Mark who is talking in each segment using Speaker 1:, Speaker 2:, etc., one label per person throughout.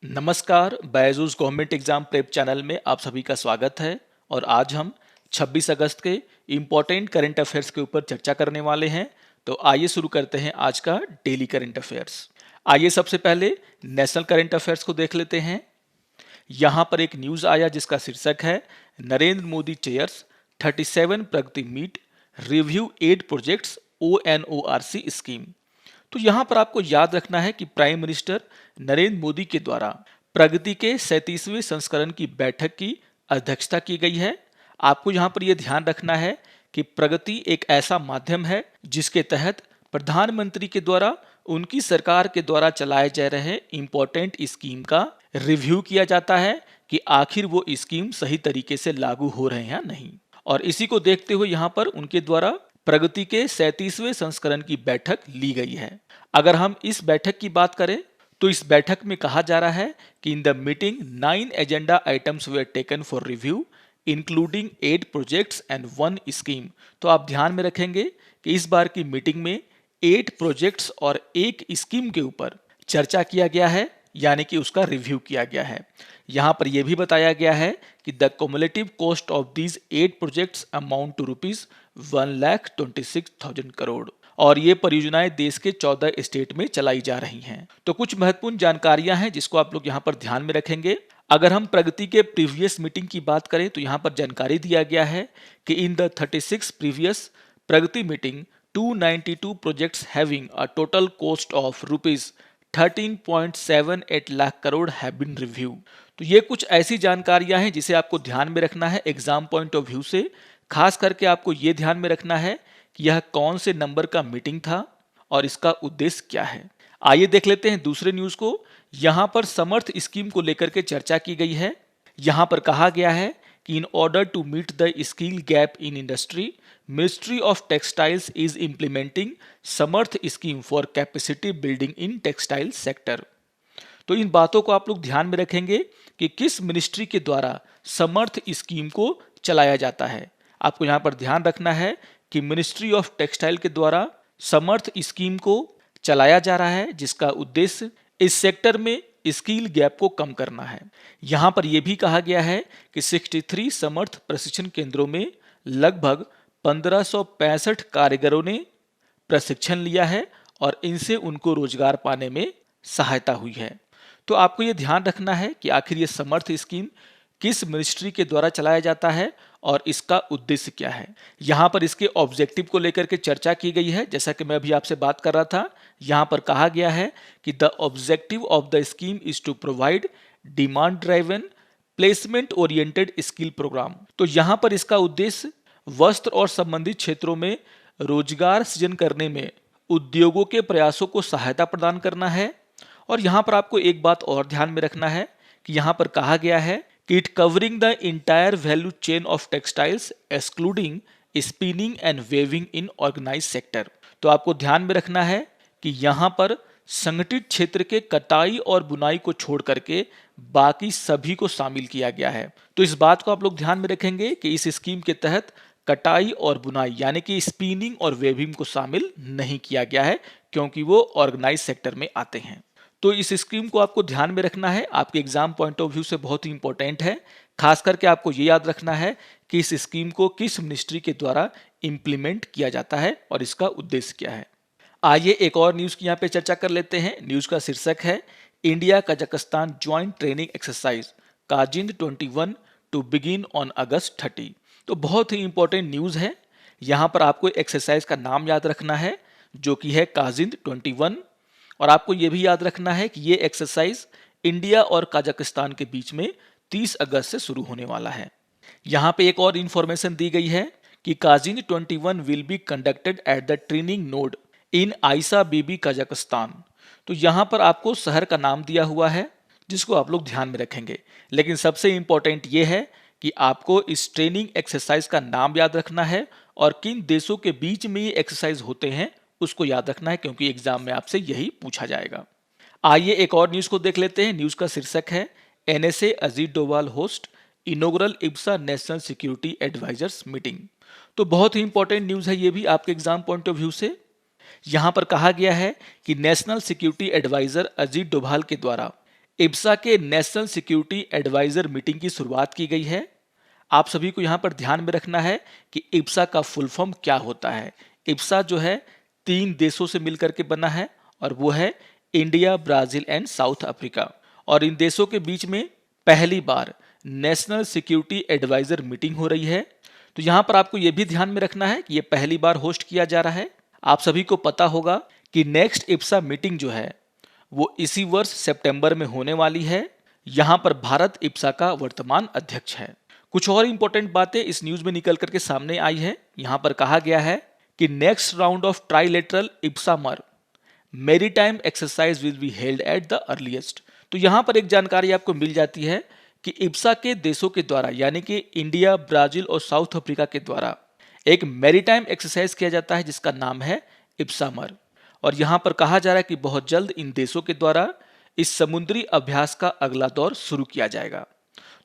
Speaker 1: नमस्कार, Byju's government exam prep channel में आप सभी का स्वागत है। और आज हम 26 अगस्त के इम्पोर्टेंट करंट अफेयर्स के ऊपर चर्चा करने वाले हैं। तो आइए शुरू करते हैं आज का डेली करंट अफेयर्स। आइए सबसे पहले नेशनल करंट अफेयर्स को देख लेते हैं। यहाँ पर एक न्यूज़ आया जिसका शीर्षक है Narendra Modi chairs 37 Pragati meet review 8 projects ONORC scheme. तो यहाँ पर आपको याद रखना है कि प्राइम मिनिस्टर नरेंद्र मोदी के द्वारा प्रगति के 37वें संस्करण की बैठक की अध्यक्षता की गई है। आपको यहाँ पर यह ध्यान रखना है कि प्रगति एक ऐसा माध्यम है जिसके तहत प्रधानमंत्री के द्वारा उनकी सरकार के द्वारा चलाए जा रहे इंपॉर्टेंट स्कीम का रिव्यू किया जाता है कि आखिर वो स्कीम सही तरीके से लागू हो रहे हैं या नहीं। और इसी को देखते हुए यहाँ पर उनके द्वारा प्रगति के 37वें संस्करण की बैठक ली गई है। अगर हम इस बैठक की बात करें तो इस बैठक में कहा जा रहा है कि in the meeting 9 agenda items where taken for review including 8 projects and 1 scheme. तो आप ध्यान में रखेंगे कि इस बार की मीटिंग में 8 प्रोजेक्ट्स और 1 स्कीम के ऊपर चर्चा किया गया है, यानी कि उसका रिव्यू किया गया है। यहाँ पर यह भी बताया गया है कि the cumulative cost of these 8 projects amount to ₹1,26,000 crore और ये परियोजनाएं देश के 14 स्टेट में चलाई जा रही हैं। तो कुछ महत्वपूर्ण जानकारियां हैं जिसको आप लोग यहाँ पर ध्यान में रखेंगे। अगर हम प्रगति के प्रीवियस मीटिंग की बात करें तो यहाँ पर जानकारी दिया गया है कि in the 36 previous Pragati meeting 292 projects having a total cost of ₹13.78 lakh crore have been review. तो ये कुछ ऐसी जानकारियां हैं जिसे आपको ध्यान में रखना है एग्जाम पॉइंट ऑफ व्यू से। खास करके आपको ये ध्यान में रखना है कि यह कौन से नंबर का मीटिंग था और इसका उद्देश्य क्या है। आइए देख लेते हैं दूसरे न्यूज को। यहाँ पर समर्थ स्कीम को लेकर के चर्चा की गई है। यहाँ पर कहा गया है कि in order to meet the skill gap in industry ministry of textiles is implementing Samarth scheme for capacity building in textile sector. तो इन बातों को आप लोग ध्यान में रखेंगे कि किस मिनिस्ट्री के द्वारा समर्थ स्कीम को चलाया जाता है। आपको यहाँ पर ध्यान रखना है कि मिनिस्ट्री ऑफ टेक्सटाइल के द्वारा समर्थ स्कीम को चलाया जा रहा है जिसका उद्देश्य इस सेक्टर में स्किल गैप को कम करना है। यहाँ पर यह भी कहा गया है कि 63 समर्थ प्रशिक्षण केंद्रों में लगभग 1565 कारीगरों ने प्रशिक्षण लिया है और इनसे उनको रोजगार पाने में सहायता हुई है। तो आपको ये ध्यान रखना है कि आखिर ये समर्थ स्कीम किस मिनिस्ट्री के द्वारा चलाया जाता है और इसका उद्देश्य क्या है। यहाँ पर इसके ऑब्जेक्टिव को लेकर के चर्चा की गई है। जैसा कि मैं अभी आपसे बात कर रहा था, यहाँ पर कहा गया है कि the objective of the scheme is to provide demand driven placement oriented skill programme. तो यहाँ पर इसका उद्देश्य वस्त्र और संबंधित क्षेत्रों में रोजगार सृजन करने में उद्योगों के प्रयासों को सहायता प्रदान करना है। और यहाँ पर आपको एक बात और ध्यान में रखना है कि यहाँ पर कहा गया है कि it covering the entire value chain of textiles excluding spinning and weaving in organise sector. तो आपको ध्यान में रखना है कि यहाँ पर संगठित क्षेत्र के कटाई और बुनाई को छोड़ करके बाकी सभी को शामिल किया गया है। तो इस बात को आप लोग ध्यान में रखेंगे कि इस स्कीम के तहत कटाई और बुनाई यानी कि स्पिनिंग और वेविंग को शामिल नहीं किया गया है क्योंकि वो ऑर्गेनाइज सेक्टर में आते हैं। तो इस स्कीम को आपको ध्यान में रखना है, आपके एग्जाम पॉइंट ऑफ व्यू से बहुत ही इंपॉर्टेंट है। खास करके आपको ये याद रखना है कि इस स्कीम को किस मिनिस्ट्री के द्वारा इंप्लीमेंट किया जाता है और इसका उद्देश्य क्या है। आइए एक और न्यूज की यहाँ पे चर्चा कर लेते हैं। न्यूज का शीर्षक है India Kazakhstan joint training exercise Kazind 21 to begin on August 30। तो बहुत ही इंपॉर्टेंट न्यूज है। यहाँ पर आपको एक्सरसाइज का नाम याद रखना है जो कि है काजिंद 21। और आपको ये भी याद रखना है कि ये एक्सरसाइज इंडिया और कजाकिस्तान के बीच में 30 अगस्त से शुरू होने वाला है। यहाँ पे एक और इंफॉर्मेशन दी गई है कि Kazind 21 will be conducted at the training node in Aisha Bibi Kazakhstan. तो यहाँ पर आपको शहर का नाम दिया हुआ है जिसको आप लोग ध्यान में रखेंगे। लेकिन सबसे इंपॉर्टेंट ये है कि आपको इस ट्रेनिंग एक्सरसाइज का नाम याद रखना है और किन देशों के बीच में ये एक्सरसाइज होते हैं उसको याद रखना है क्योंकि एग्जाम में आपसे यही पूछा जाएगा। आइए एक और न्यूज को देख लेते हैं। न्यूज का शीर्षक है NSA Ajit Doval host inaugural IBSA national security advisers meeting. तो बहुत ही इंपॉर्टेंट न्यूज है ये भी आपके एग्जाम पॉइंट ऑफ व्यू से। यहाँ पर कहा गया है कि national security adviser Ajit Doval के द्वारा इब्सा के नेशनल सिक्योरिटी एडवाइजर मीटिंग की शुरुआत की गई है। आप सभी को यहाँ पर ध्यान में रखना है कि इब्सा का फुल फॉर्म क्या होता है। इब्सा जो है 3 देशों से मिलकर के बना है और वो है India, Brazil and south Africa. और इन देशों के बीच में पहली बार नेशनल सिक्योरिटी एडवाइजर मीटिंग हो रही है। तो यहाँ पर आपको ये भी ध्यान में रखना है कि ये पहली बार होस्ट किया जा रहा है। आप सभी को पता होगा कि नेक्स्ट इब्सा मीटिंग जो है वो इसी वर्ष सितंबर में होने वाली है। यहाँ पर भारत इब्सा का वर्तमान अध्यक्ष है। कुछ और इंपॉर्टेंट बातें इस न्यूज में निकल करके सामने आई है। यहाँ पर कहा गया है कि next round of trilateral IBSAMAR maritime exercise will be held at the earliest. तो यहाँ पर एक जानकारी आपको मिल जाती है कि इब्सा के देशों के द्वारा यानी कि इंडिया, ब्राजील और साउथ अफ्रीका के द्वारा एक मैरीटाइम एक्सरसाइज किया जाता है जिसका नाम है इब्सामर। और यहाँ पर कहा जा रहा है कि बहुत जल्द इन देशों के द्वारा इस समुद्री अभ्यास का अगला दौर शुरू किया जाएगा।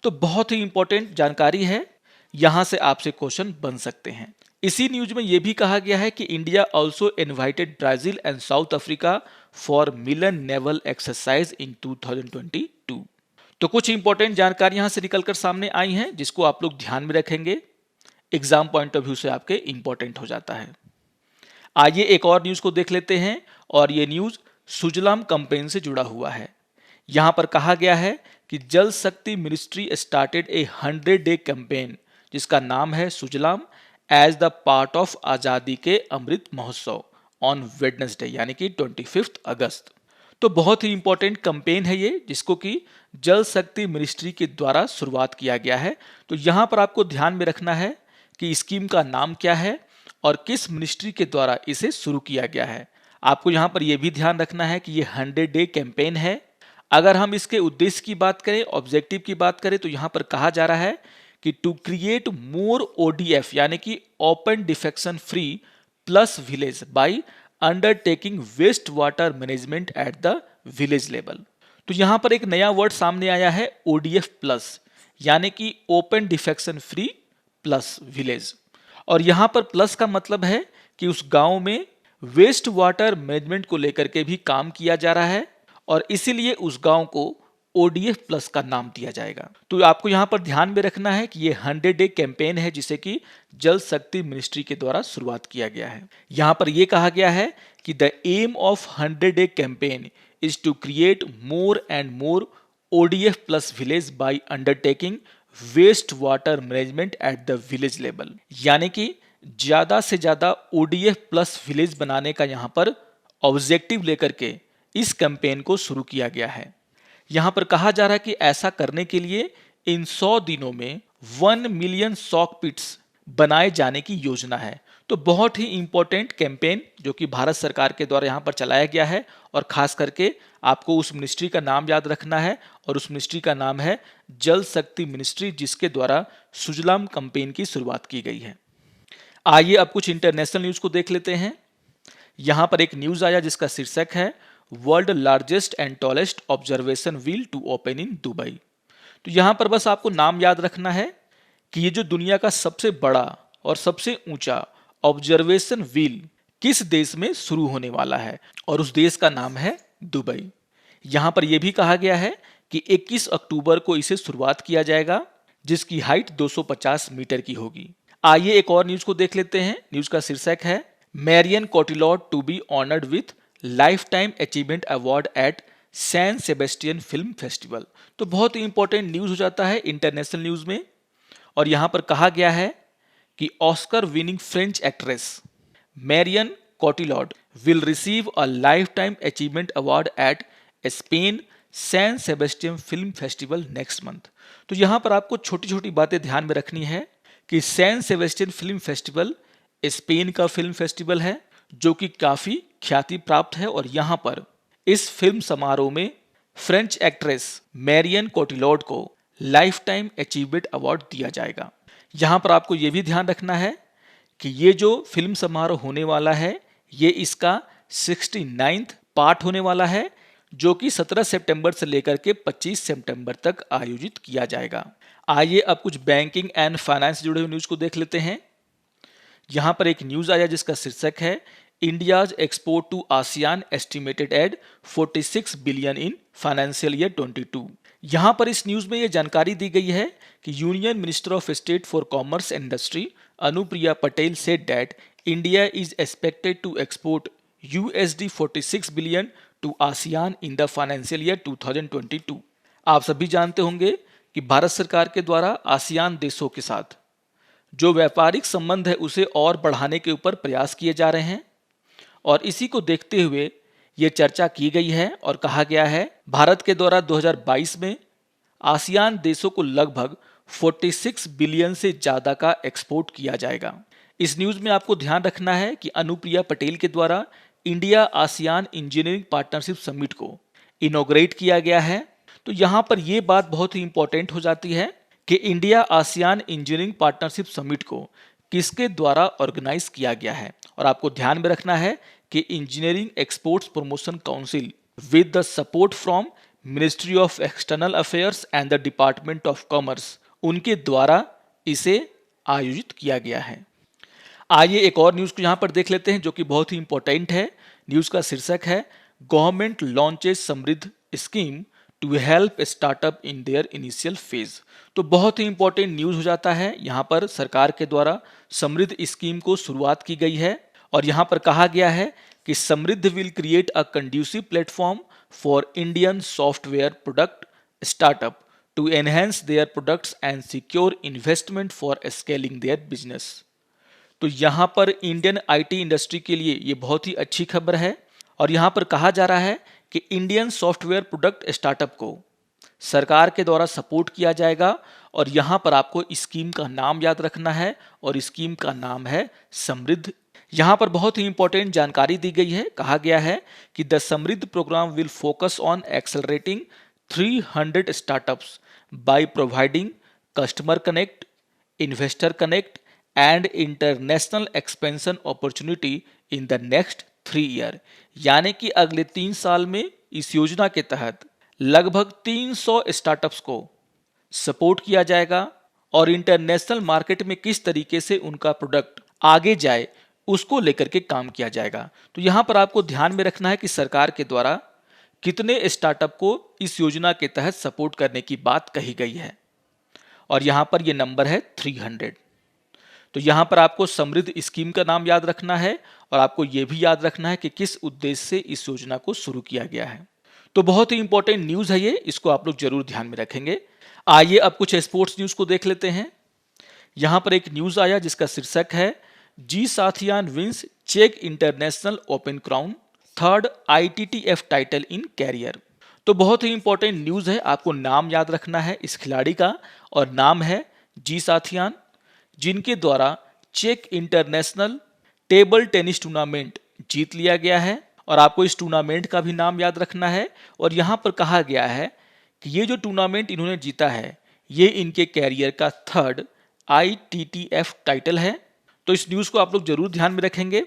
Speaker 1: तो बहुत ही इंपॉर्टेंट जानकारी है, यहां से आपसे क्वेश्चन बन सकते हैं। इसी न्यूज में यह भी कहा गया है कि India also invited Brazil and south Africa for Milan naval exercise in 2022। तो कुछ इंपॉर्टेंट जानकारी यहां से निकलकर सामने आई हैं जिसको आप लोग ध्यान में रखेंगे, एग्जाम पॉइंट ऑफ व्यू से आपके इंपॉर्टेंट हो जाता है। आइए एक और न्यूज को देख लेते हैं और ये न्यूज सुजलाम कैंपेन से जुड़ा हुआ है। यहां पर कहा गया है कि Jal Shakti ministry started a 100-डे कैंपेन जिसका नाम है Sujalam as the part of Azadi के अमृत महोत्सव ऑन वेडनेसडे यानी कि 25 अगस्त। तो बहुत ही इंपॉर्टेंट कैंपेन है ये जिसको कि जल शक्ति मिनिस्ट्री के द्वारा शुरुआत किया गया है। तो यहां पर आपको ध्यान में रखना है कि स्कीम का नाम क्या है और किस मिनिस्ट्री के द्वारा इसे शुरू किया गया है। आपको यहां पर यह भी ध्यान रखना है कि यह 100-डे कैंपेन है। अगर हम इसके उद्देश्य की बात करें, ऑब्जेक्टिव की बात करें, तो यहां पर कहा जा रहा है कि टू क्रिएट मोर ओडीएफ यानी कि open defecation free plus village by undertaking waste water management at the village level. तो यहां पर एक नया वर्ड सामने आया है ओडीएफ प्लस यानी कि open defecation free plus village. और यहां पर प्लस का मतलब है कि उस गांव में वेस्ट वाटर मैनेजमेंट को लेकर के भी काम किया जा रहा है और इसीलिए उस गांव को ओडीएफ प्लस का नाम दिया जाएगा। तो आपको यहां पर ध्यान में रखना है कि यह 100-डे कैंपेन है जिसे कि जल शक्ति मिनिस्ट्री के द्वारा शुरुआत किया गया है। यहां पर यह कहा गया है कि द एम ऑफ 100-डे campaign is to create more and more ODF plus village by undertaking waste water management at the village level. यानी कि ज्यादा से ज्यादा ओडीएफ प्लस विलेज बनाने का यहां पर ऑब्जेक्टिव लेकर के इस कैंपेन को शुरू किया गया है। यहां पर कहा जा रहा है कि ऐसा करने के लिए इन 100 दिनों में 1 मिलियन सॉक पिट्स बनाए जाने की योजना है। तो बहुत ही इंपॉर्टेंट कैंपेन जो कि भारत सरकार के द्वारा यहां पर चलाया गया है और खास करके आपको उस मिनिस्ट्री का नाम याद रखना है और उस मिनिस्ट्री का नाम है जल शक्ति मिनिस्ट्री जिसके द्वारा सुजलाम कैंपेन की शुरुआत की गई है। आइए अब कुछ इंटरनेशनल न्यूज को देख लेते हैं। यहां पर एक न्यूज आया जिसका शीर्षक है world largest and tallest observation wheel to open in Dubai. तो यहां पर बस आपको नाम याद रखना है कि ये जो दुनिया का सबसे बड़ा और सबसे ऊंचा ऑब्जर्वेशन व्हील किस देश में शुरू होने वाला है और उस देश का नाम है दुबई। यहां पर यह भी कहा गया है कि 21 अक्टूबर को इसे शुरुआत किया जाएगा जिसकी हाइट 250 मीटर की होगी। आइए एक और न्यूज को देख लेते हैं। न्यूज का शीर्षक है Marion Cotillard to be honoured with lifetime achievement award at San Sebastian film festival. तो बहुत ही इंपॉर्टेंट न्यूज हो जाता है इंटरनेशनल न्यूज में और यहां पर कहा गया है कि Oscar winning French actress Marion Cotillard will receive a lifetime achievement award at Spain San Sebastian film festival next month. तो यहां पर आपको छोटी छोटी बातें ध्यान में रखनी है कि San Sebastian film festival Spain का फिल्म फेस्टिवल है जो कि काफी ख्याति प्राप्त है और यहां पर इस फिल्म समारोह में फ्रेंच एक्ट्रेस मैरियन कोटिलॉट को लाइफ टाइम अचीवमेंट अवार्ड दिया जाएगा। यहां पर आपको यह भी ध्यान रखना है कि ये जो फिल्म समारोह होने वाला है ये इसका 69th पार्ट होने वाला है जो कि 17 सितंबर से लेकर के 25 सितंबर तक आयोजित किया जाएगा। आइए अब कुछ बैंकिंग एंड फाइनेंस से जुड़े हुए न्यूज को देख लेते हैं। यहां पर एक न्यूज आया जिसका शीर्षक है India's export to ASEAN estimated at 46 billion in financial year 22। यहाँ पर इस न्यूज में ये जानकारी दी गई है कि union minister of state for commerce and industry Anupriya Patel said that India is expected to export USD 46 billion to ASEAN in the financial year 2022। आप सभी जानते होंगे कि भारत सरकार के द्वारा आसियान देशों के साथ जो व्यापारिक संबंध है उसे और बढ़ाने के ऊपर प्रयास किए जा रहे हैं और इसी को देखते हुए ये चर्चा की गई है और कहा गया है भारत के द्वारा 2022 में आसियान देशों को लगभग 46 बिलियन से ज़्यादा का एक्सपोर्ट किया जाएगा। इस न्यूज़ में आपको ध्यान रखना है कि अनुप्रिया पटेल के द्वारा India ASEAN engineering partnership summit को इनॉग्रेट किया गया है। तो यहाँ पर यह बात बहुत ही इंपॉर्टेंट हो जाती है कि India ASEAN engineering partnership summit को किसके द्वारा ऑर्गेनाइज किया गया है और आपको ध्यान में रखना है कि engineering exports promotion council with the support from ministry of external affairs and the department of commerce उनके द्वारा इसे आयोजित किया गया है। आइए एक और न्यूज़ को यहाँ पर देख लेते हैं जो कि बहुत ही इंपॉर्टेंट है। न्यूज़ का शीर्षक है government launches Samridh scheme to help startup in their initial phase. तो बहुत ही इंपॉर्टेंट न्यूज़ हो जाता है। यहाँ पर सरकार के द्वारा समृद्ध स्कीम को शुरुआत की गई है और यहाँ पर कहा गया है कि Samridh will create a conducive platform for Indian software product startup to enhance their products and secure investment for scaling their business. तो यहाँ पर इंडियन आईटी इंडस्ट्री के लिए ये बहुत ही अच्छी खबर है और यहाँ पर कहा जा रहा है कि इंडियन सॉफ्टवेयर प्रोडक्ट स्टार्टअप को सरकार के द्वारा सपोर्ट किया जाएगा और यहाँ पर आपको स्कीम का नाम याद रखना है और स्कीम का नाम है समृद्ध। यहाँ पर बहुत ही इंपॉर्टेंट जानकारी दी गई है। कहा गया है कि the Samridh programme will focus on accelerating 300 startups by providing customer connect, investor connect and international expansion opportunity in the next 3 year. यानी कि अगले 3 साल में इस योजना के तहत लगभग 300 स्टार्टअप्स को सपोर्ट किया जाएगा और इंटरनेशनल मार्केट में किस तरीके से उनका प्रोडक्ट आगे जाए उसको लेकर के काम किया जाएगा। तो यहाँ पर आपको ध्यान में रखना है कि सरकार के द्वारा कितने स्टार्टअप को इस योजना के तहत सपोर्ट करने की बात कही गई है और यहाँ पर ये नंबर है 300। तो यहाँ पर आपको समृद्ध स्कीम का नाम याद रखना है और आपको ये भी याद रखना है कि किस उद्देश्य से इस योजना को शुरू किया गया है। तो बहुत ही इंपॉर्टेंट न्यूज़ है ये, इसको आप लोग जरूर ध्यान में रखेंगे। आइए अब कुछ स्पोर्ट्स न्यूज़ को देख लेते हैं। यहाँ पर एक न्यूज़ आया जिसका शीर्षक है जी साथियान विंस चेक international open crown 3rd ITTF title in career. तो बहुत ही इंपॉर्टेंट न्यूज़ है, आपको नाम याद रखना है इस खिलाड़ी का और नाम है जी साथियान, जिनके द्वारा चेक इंटरनेशनल टेबल टेनिस टूर्नामेंट जीत लिया गया है और आपको इस टूर्नामेंट का भी नाम याद रखना है। और यहाँ पर कहा गया है कि ये जो टूर्नामेंट इन्होंने जीता है ये इनके कैरियर का 3rd ITTF टाइटल है। तो इस न्यूज़ को आप लोग जरूर ध्यान में रखेंगे।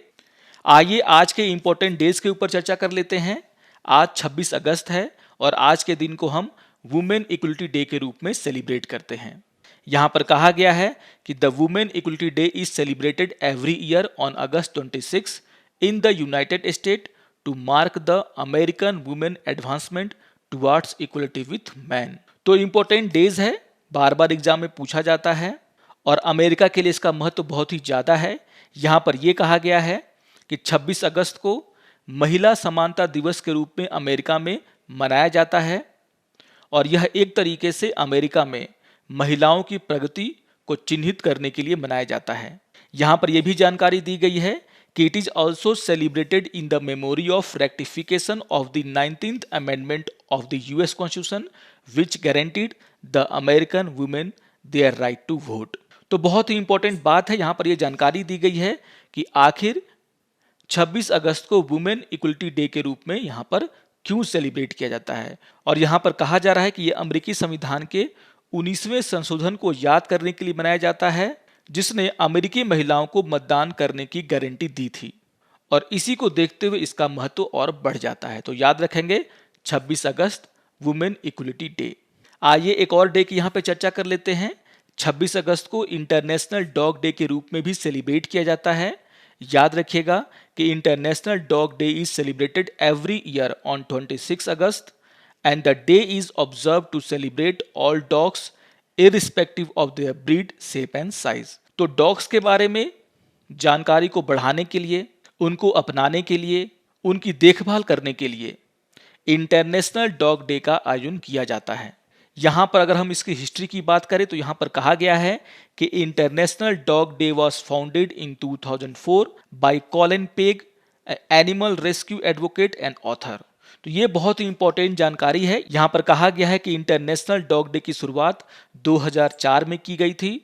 Speaker 1: आइए आज के इंपॉर्टेंट डेज के ऊपर चर्चा कर लेते हैं। आज 26 अगस्त है और आज के दिन को हम वुमेन इक्वलिटी डे के रूप में सेलिब्रेट करते हैं। यहाँ पर कहा गया है कि the women equality day is celebrated every year on August 26 in the United State to mark the American women advancement towards equality with man. तो इंपॉर्टेंट डेज है, बार बार एग्जाम में पूछा जाता है और अमेरिका के लिए इसका महत्व बहुत ही ज़्यादा है। यहाँ पर यह कहा गया है कि 26 अगस्त को महिला समानता दिवस के रूप में अमेरिका में मनाया जाता है और यह एक तरीके से अमेरिका में महिलाओं की प्रगति को चिन्हित करने के लिए मनाया जाता है। यहाँ पर यह भी जानकारी दी गई है कि it is also celebrated in the memory of rectification of the 19th amendment of the US constitution which guaranteed the American women their right to vote. तो बहुत ही इंपॉर्टेंट बात है, यहाँ पर यह जानकारी दी गई है कि आखिर 26 अगस्त को वुमेन इक्वलिटी डे के रूप में यहाँ पर क्यों सेलिब्रेट किया जाता है। और यहाँ पर कहा जा रहा है कि यह अमेरिकी संविधान के 19वें संशोधन को याद करने के लिए मनाया जाता है जिसने अमेरिकी महिलाओं को मतदान करने की गारंटी दी थी और इसी को देखते हुए इसका महत्व और बढ़ जाता है। तो याद रखेंगे 26 अगस्त वुमेन इक्वलिटी डे। आइए एक और डे की यहाँ पे चर्चा कर लेते हैं। 26 अगस्त को इंटरनेशनल डॉग डे के रूप में भी सेलिब्रेट किया जाता है। याद रखिएगा कि international dog day is celebrated every year on 26 August and the day is observe to celebrate all dogs irrespective of their breed, shape and size. तो डॉग्स के बारे में जानकारी को बढ़ाने के लिए, उनको अपनाने के लिए, उनकी देखभाल करने के लिए इंटरनेशनल डॉग डे का आयोजन किया जाता है। यहाँ पर अगर हम इसकी हिस्ट्री की बात करें तो यहाँ पर कहा गया है कि international dog day was founded in 2004 by Colleen Paige, animal rescue advocate and author. तो ये बहुत ही इंपॉर्टेंट जानकारी है। यहाँ पर कहा गया है कि इंटरनेशनल डॉग डे की शुरुआत 2004 में की गई थी।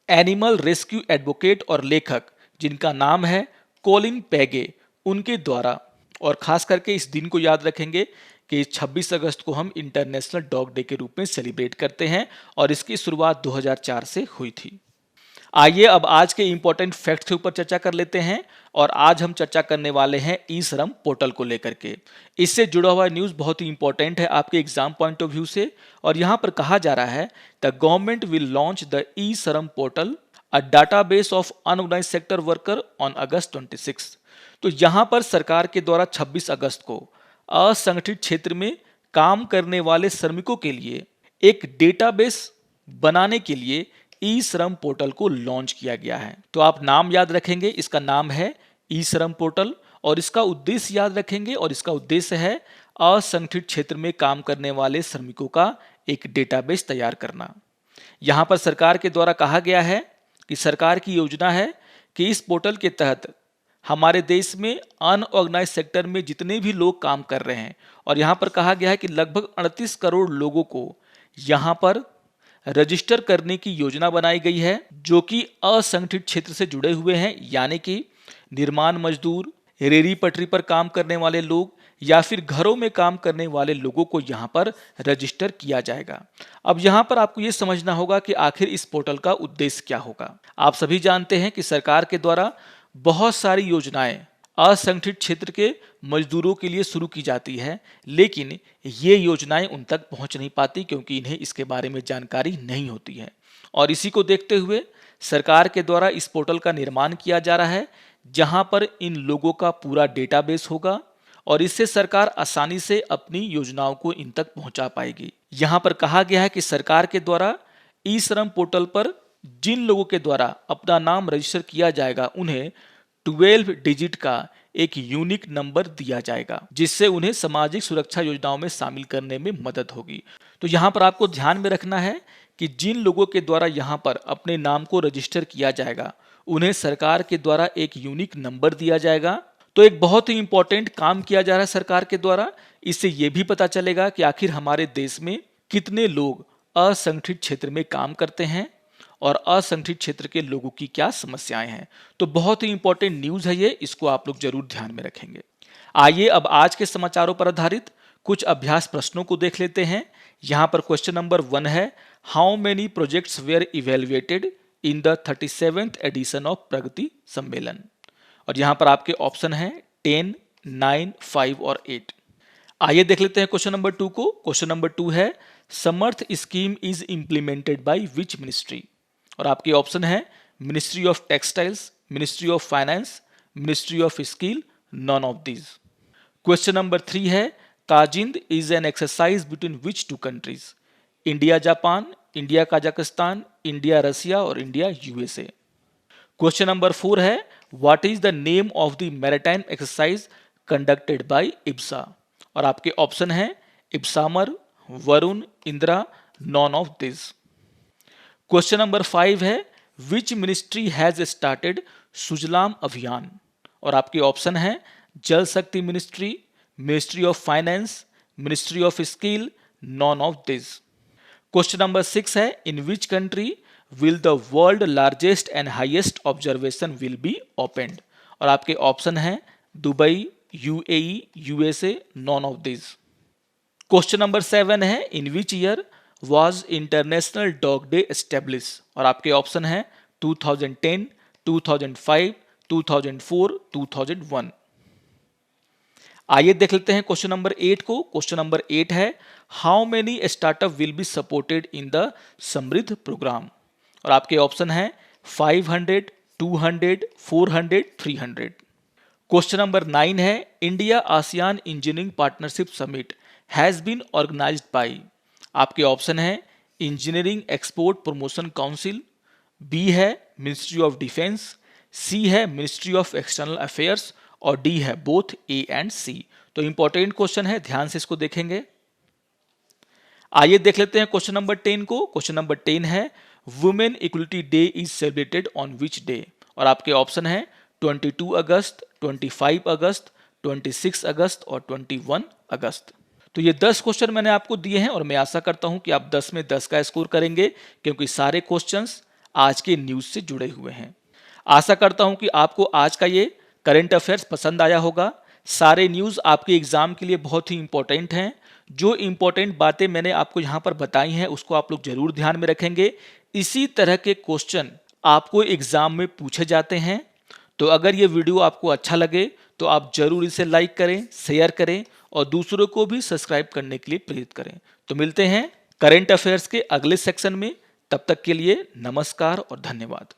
Speaker 1: एनिमल रेस्क्यू एडवोकेट और लेखक जिनका नाम है कॉलिन पेगे, उनके द्वारा, और खास करके इस दिन को याद रखेंगे कि 26 अगस्त को हम इंटरनेशनल डॉग डे के रूप में सेलिब्रेट करते हैं और इसकी शुरुआत 2004 से हुई थी। आइए अब आज के इंपॉर्टेंट फैक्ट्स के ऊपर चर्चा कर लेते हैं और आज हम चर्चा करने वाले हैं ई श्रम पोर्टल को लेकर के। इससे जुड़ा हुआ न्यूज़ बहुत ही इंपॉर्टेंट है आपके एग्जाम पॉइंट ऑफ व्यू से, और यहाँ पर कहा जा रहा है the government will launch the e Shram portal, a database of unorganised sector worker on August 26। तो यहाँ पर सरकार के द्वारा 26 अगस्त को असंगठित क्षेत्र में काम करने वाले श्रमिकों के लिए एक डेटाबेस बनाने के लिए ई श्रम पोर्टल को लॉन्च किया गया है। तो आप नाम याद रखेंगे, इसका नाम है ई श्रम पोर्टल, और इसका उद्देश्य याद रखेंगे, और इसका उद्देश्य है असंगठित क्षेत्र में काम करने वाले श्रमिकों का एक डेटाबेस तैयार करना। यहाँ पर सरकार के द्वारा कहा गया है कि सरकार की योजना है कि इस पोर्टल के तहत हमारे देश में अनऑर्गेनाइज्ड सेक्टर में जितने भी लोग काम कर रहे हैं, और यहाँ पर कहा गया है कि लगभग 38 करोड़ लोगों को यहाँ पर रजिस्टर करने की योजना बनाई गई है, जो कि असंगठित क्षेत्र से जुड़े हुए हैं, यानी कि निर्माण मजदूर, रेहड़ी पटरी पर काम करने वाले लोग या फिर घरों में काम करने वाले लोगों को यहाँ पर रजिस्टर किया जाएगा। अब यहाँ पर आपको ये समझना होगा कि आखिर इस पोर्टल का उद्देश्य क्या होगा। आप सभी जानते हैं कि सरकार के द्वारा बहुत सारी योजनाएं असंगठित क्षेत्र के मजदूरों के लिए शुरू की जाती है, लेकिन ये योजनाएं उन तक पहुंच नहीं पाती क्योंकि इन्हें इसके बारे में जानकारी नहीं होती है। और इसी को देखते हुए सरकार के द्वारा इस पोर्टल का निर्माण किया जा रहा है, जहां पर इन लोगों का पूरा डेटाबेस होगा और इससे सरकार आसानी से अपनी योजनाओं को इन तक पहुंचा पाएगी। यहाँ पर कहा गया है कि सरकार के द्वारा ई श्रम पोर्टल पर जिन लोगों के द्वारा अपना नाम रजिस्टर किया जाएगा, उन्हें 12 डिजिट का एक यूनिक नंबर दिया जाएगा, जिससे उन्हें सामाजिक सुरक्षा योजनाओं में शामिल करने में मदद होगी। तो यहाँ पर आपको ध्यान में रखना है कि जिन लोगों के द्वारा यहाँ पर अपने नाम को रजिस्टर किया जाएगा, उन्हें सरकार के द्वारा एक यूनिक नंबर दिया जाएगा। तो एक बहुत ही इंपॉर्टेंट काम किया जा रहा है सरकार के द्वारा। इससे ये भी पता चलेगा कि आखिर हमारे देश में कितने लोग असंगठित क्षेत्र में काम करते हैं और असंगठित क्षेत्र के लोगों की क्या समस्याएं हैं। तो बहुत ही इंपॉर्टेंट न्यूज़ है ये, इसको आप लोग जरूर ध्यान में रखेंगे। आइए अब आज के समाचारों पर आधारित कुछ अभ्यास प्रश्नों को देख लेते हैं। यहाँ पर क्वेश्चन नंबर 1 है, how many projects were evaluated in the 37th edition of Pragati Sammelan. और यहाँ पर आपके ऑप्शन हैं 10, 9, 5 और 8। आइए देख लेते हैं क्वेश्चन नंबर 2 को। क्वेश्चन नंबर 2 है, Samarth scheme is implemented by which ministry. और आपके ऑप्शन है ministry of textiles, ministry of finance, ministry of skill, none of these. Question number 3 है, Kazind is an exercise between which two countries. India Japan, India Kazakhstan, India Russia और India USA. Question number 4 है, what is the name of the maritime exercise conducted by IBSA. और आपके option है IBSAMAR, Varun, Indira, non of this. Question number 5 है, which ministry has started Sujalam अभियान। और आपके option है Jal Shakti ministry, ministry of finance, ministry of skill, none of this. Question number 6 है, in which country will the world largest and highest observation will be opened. और आपके option है Dubai, UAE, USA, none of this. Question number 7 है, in which year was international dog day establish. और आपके option है 2010, 2005, 2004, 2001। आइए देख लेते हैं क्वेश्चन नंबर 8 को। क्वेश्चन नंबर 8 है, how many startup will be supported in the Samridh programme. और आपके ऑप्शन है 500, 200, 400, 300। क्वेश्चन नंबर 9 है India ASEAN engineering partnership summit has been organised by. आपके ऑप्शन है engineering export promotion council, B है ministry of defence, C है ministry of external affairs और D है बोथ ए एंड सी। तो important question है, ध्यान से इसको देखेंगे। आइए देख लेते हैं क्वेश्चन नंबर 10 को। क्वेश्चन नंबर 10 है women equality day is celebrated on which day. और आपके ऑप्शन है 22 अगस्त, 25 अगस्त, 26 अगस्त और 21 अगस्त। तो ये 10 क्वेश्चन मैंने आपको दिए हैं और मैं आशा करता हूं कि आप 10 में 10 का स्कोर करेंगे, क्योंकि सारे क्वेश्चंस आज के न्यूज से जुड़े हुए हैं। आशा करता हूं कि आपको आज का ये करंट अफेयर्स पसंद आया होगा। सारे न्यूज आपके एग्जाम के लिए बहुत ही इंपॉर्टेंट हैं। जो इंपॉर्टेंट बातें मैंने आपको यहाँ पर बताई हैं उसको आप लोग जरूर ध्यान में रखेंगे। इसी तरह के क्वेश्चन आपको एग्जाम में पूछे जाते हैं। तो अगर ये वीडियो आपको अच्छा लगे तो आप जरूर इसे लाइक करें, शेयर करें और दूसरों को भी सब्सक्राइब करने के लिए प्रेरित करें। तो मिलते हैं करंट अफेयर्स के अगले सेक्शन में। तब तक के लिए नमस्कार और धन्यवाद।